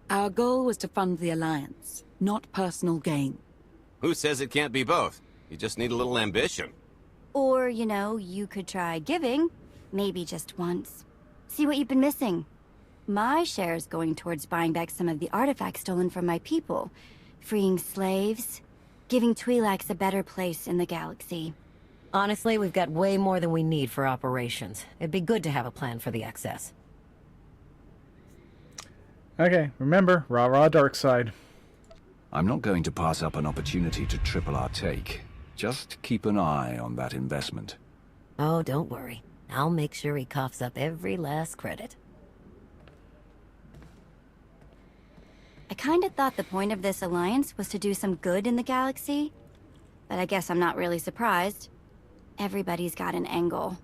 Our goal was to fund the Alliance, not personal gain. Who says it can't be both? You just need a little ambition. Or, you know, you could try giving. Maybe just once. See what you've been missing. My share is going towards buying back some of the artifacts stolen from my people. Freeing slaves. Giving Twi'leks a better place in the galaxy. Honestly, we've got way more than we need for operations. It'd be good to have a plan for the excess. Okay, remember, rah-rah dark side. I'm not going to pass up an opportunity to triple our take. Just keep an eye on that investment. Oh, don't worry. I'll make sure he coughs up every last credit. I kinda thought the point of this alliance was to do some good in the galaxy. But I guess I'm not really surprised. Everybody's got an angle.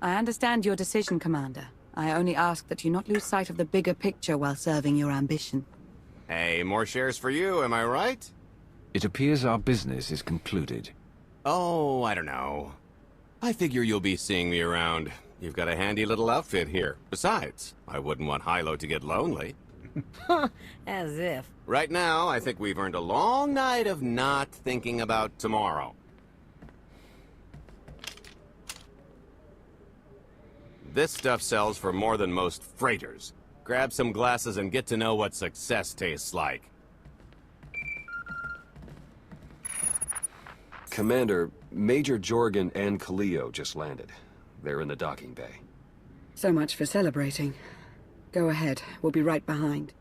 I understand your decision, Commander. I only ask that you not lose sight of the bigger picture while serving your ambition. Hey, more shares for you, am I right? It appears our business is concluded. Oh, I don't know. I figure you'll be seeing me around. You've got a handy little outfit here. Besides, I wouldn't want Hilo to get lonely. As if. Right now, I think we've earned a long night of not thinking about tomorrow. This stuff sells for more than most freighters. Grab some glasses and get to know what success tastes like. Commander, Major Jorgen and Khalil just landed. They're in the docking bay. So much for celebrating. Go ahead. We'll be right behind.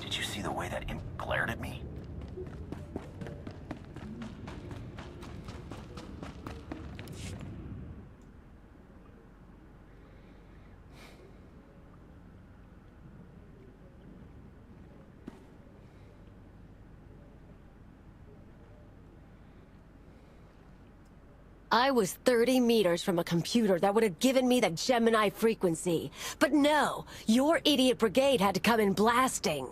Did you see the way that imp glared at me? I was 30 meters from a computer that would have given me the Gemini frequency. But no, your idiot brigade had to come in blasting.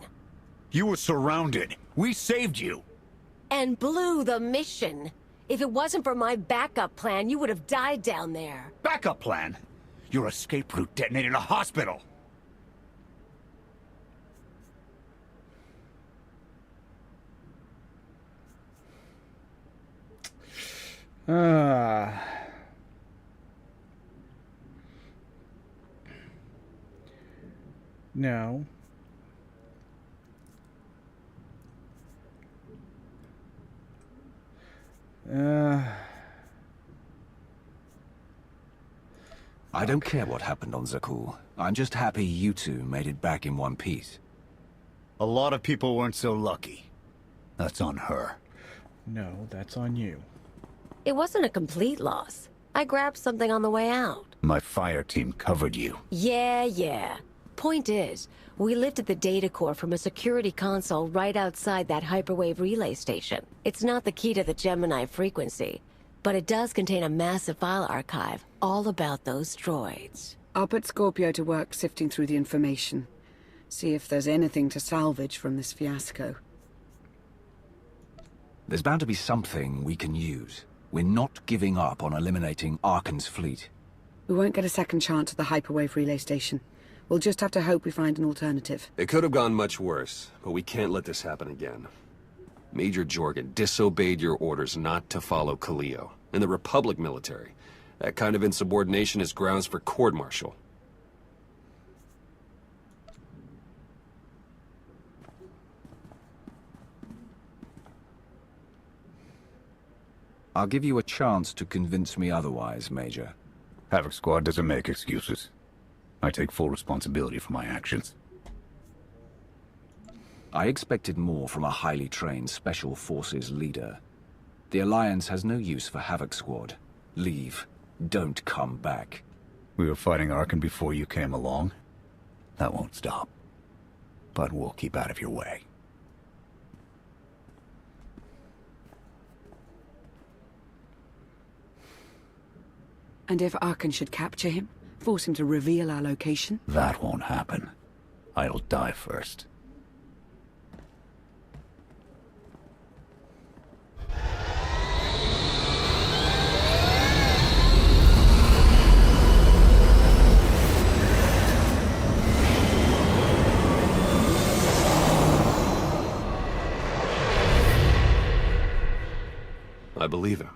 You were surrounded. We saved you. And blew the mission. If it wasn't for my backup plan, you would have died down there. Backup plan? Your escape route detonated a hospital. No. I don't care what happened on Zakuul. I'm just happy you two made it back in one piece. A lot of people weren't so lucky. That's on her. No, that's on you. It wasn't a complete loss. I grabbed something on the way out. My fire team covered you. Yeah. Point is, we lifted the data core from a security console right outside that hyperwave relay station. It's not the key to the Gemini frequency, but it does contain a massive file archive all about those droids. I'll put Scorpio to work sifting through the information. See if there's anything to salvage from this fiasco. There's bound to be something we can use. We're not giving up on eliminating Arkan's fleet. We won't get a second chance at the hyperwave relay station. We'll just have to hope we find an alternative. It could have gone much worse, but we can't let this happen again. Major Jorgen disobeyed your orders not to follow Khalil. In the Republic military, that kind of insubordination is grounds for court-martial. I'll give you a chance to convince me otherwise, Major. Havoc Squad doesn't make excuses. I take full responsibility for my actions. I expected more from a highly trained Special Forces leader. The Alliance has no use for Havoc Squad. Leave. Don't come back. We were fighting Arkan before you came along. That won't stop. But we'll keep out of your way. And if Arkan should capture him? Force him to reveal our location? That won't happen. I'll die first. I believe him.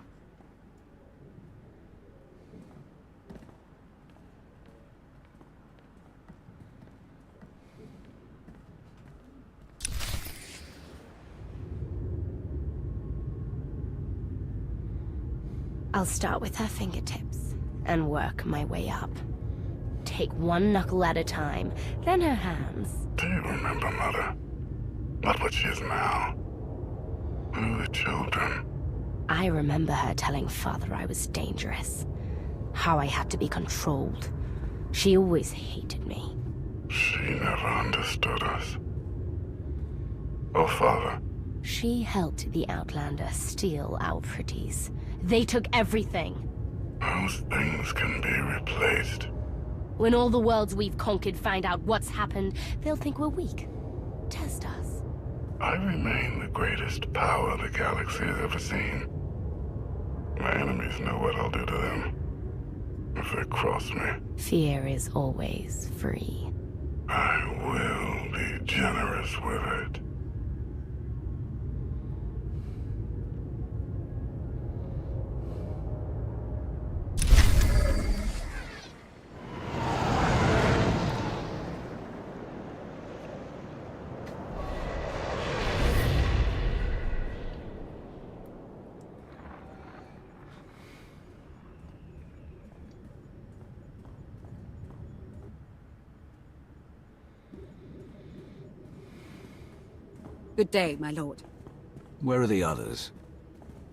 I'll start with her fingertips and work my way up. Take one knuckle at a time, then her hands. Do you remember, Mother? Not what she is now. We were children. I remember her telling Father I was dangerous. How I had to be controlled. She always hated me. She never understood us. Oh, Father. She helped the Outlander steal our pretties. They took everything. Those things can be replaced. When all the worlds we've conquered find out what's happened, they'll think we're weak. Test us. I remain the greatest power the galaxy has ever seen. My enemies know what I'll do to them if they cross me. Fear is always free. I will be generous with it. Good day, my lord. Where are the others?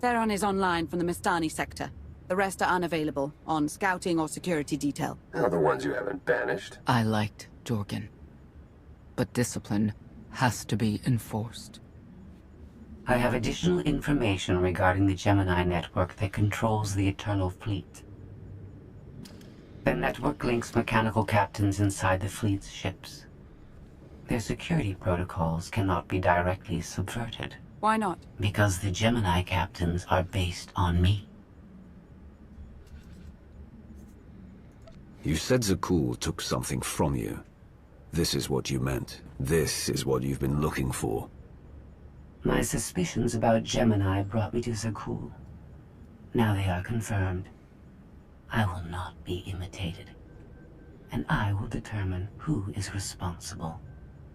Theron is online from the Mistani sector. The rest are unavailable, on scouting or security detail. Other ones you haven't banished. I liked Jorgen. But discipline has to be enforced. I have additional information regarding the Gemini network that controls the Eternal Fleet. The network links mechanical captains inside the fleet's ships. Their security protocols cannot be directly subverted. Why not? Because the Gemini captains are based on me. You said Zakul took something from you. This is what you meant. This is what you've been looking for. My suspicions about Gemini brought me to Zakul. Now they are confirmed. I will not be imitated. And I will determine who is responsible.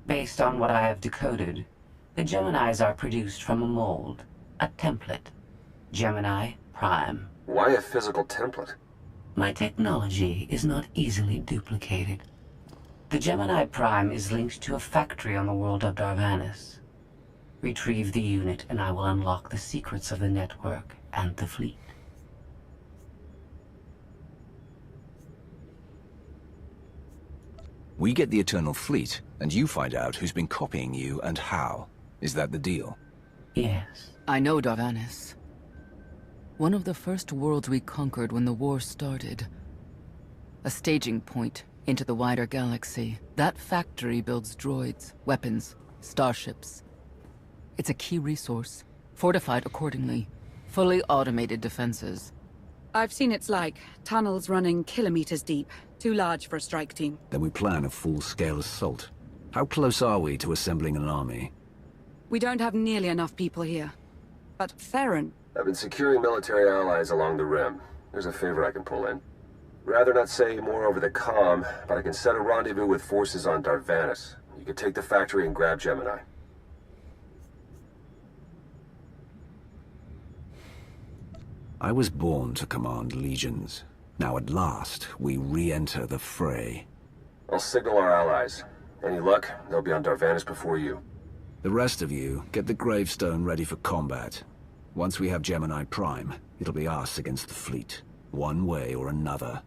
Based on what I have decoded, the Geminis are produced from a mold, a template. Gemini Prime. Why a physical template? My technology is not easily duplicated. The Gemini Prime is linked to a factory on the world of Darvanis. Retrieve the unit and I will unlock the secrets of the network and the fleet. We get the Eternal Fleet, and you find out who's been copying you and how. Is that the deal? Yes. I know Darvanis. One of the first worlds we conquered when the war started. A staging point into the wider galaxy. That factory builds droids, weapons, starships. It's a key resource, fortified accordingly. Fully automated defenses. I've seen its like. Tunnels running kilometers deep. Too large for a strike team. Then we plan a full-scale assault. How close are we to assembling an army? We don't have nearly enough people here. But Theron... I've been securing military allies along the rim. There's a favor I can pull in. Rather not say more over the comm, but I can set a rendezvous with forces on Darvanis. You can take the factory and grab Gemini. I was born to command legions. Now at last, we re-enter the fray. I'll signal our allies. Any luck, they'll be on Darvanis before you. The rest of you, get the gravestone ready for combat. Once we have Gemini Prime, it'll be us against the fleet. One way or another.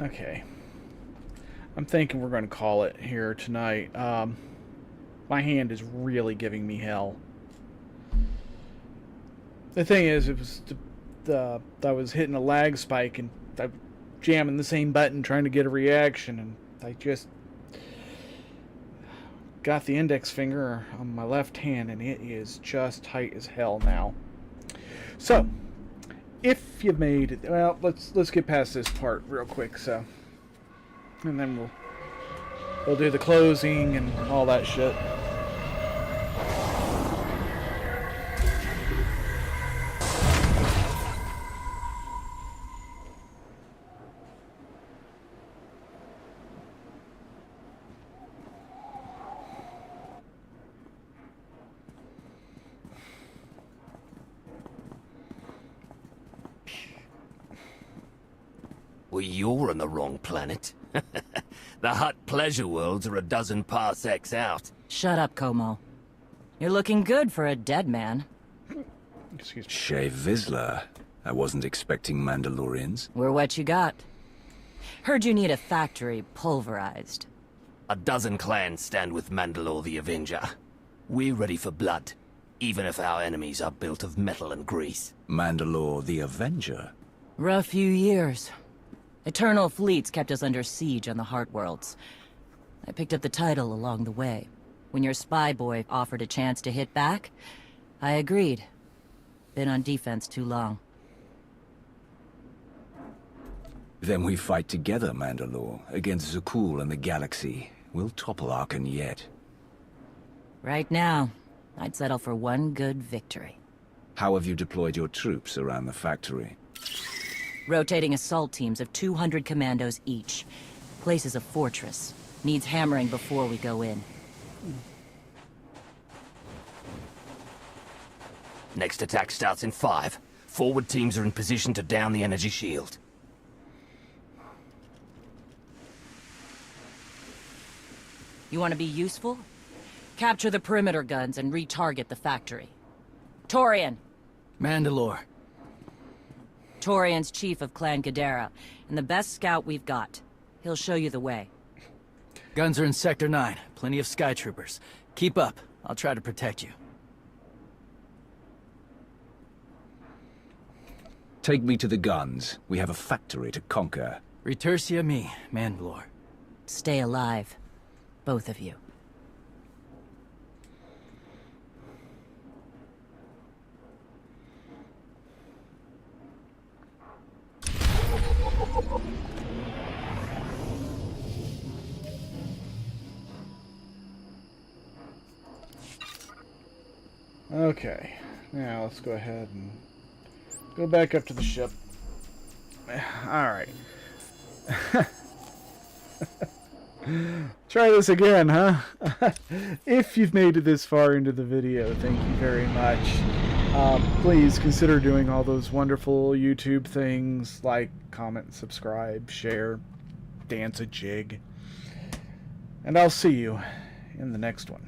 Okay. I'm thinking we're going to call it here tonight. My hand is really giving me hell. The thing is, it was I was hitting a lag spike and I jamming the same button trying to get a reaction, and I just got the index finger on my left hand and it is just tight as hell now. So, if you've made it, well, let's get past this part real quick, so, and then we'll do the closing and all that shit. Well, you're on the wrong planet. The Hutt pleasure worlds are a dozen parsecs out. Shut up, Como. You're looking good for a dead man. Excuse me. Shay Vizsla. I wasn't expecting Mandalorians. We're what you got. Heard you need a factory pulverized. A dozen clans stand with Mandalore the Avenger. We're ready for blood, even if our enemies are built of metal and grease. Mandalore the Avenger? Rough few years. Eternal fleets kept us under siege on the Heart Worlds. I picked up the title along the way. When your spy boy offered a chance to hit back, I agreed. Been on defense too long. Then we fight together, Mandalore, against Zakul and the Galaxy. We'll topple Arkan yet. Right now, I'd settle for one good victory. How have you deployed your troops around the factory? Rotating assault teams of 200 commandos each. Place is a fortress. Needs hammering before we go in. Next attack starts in 5. Forward teams are in position to down the energy shield. You want to be useful? Capture the perimeter guns and retarget the factory. Torian! Mandalore. Torian's chief of Clan Ghidorah, and the best scout we've got. He'll show you the way. Guns are in Sector 9. Plenty of Sky Troopers. Keep up. I'll try to protect you. Take me to the guns. We have a factory to conquer. Retursia me, Mandalore. Stay alive. Both of you. Okay, now let's go ahead and go back up to the ship. Alright. Try this again, huh? If you've made it this far into the video, thank you very much. Please consider doing all those wonderful YouTube things like comment, subscribe, share, dance a jig. And I'll see you in the next one.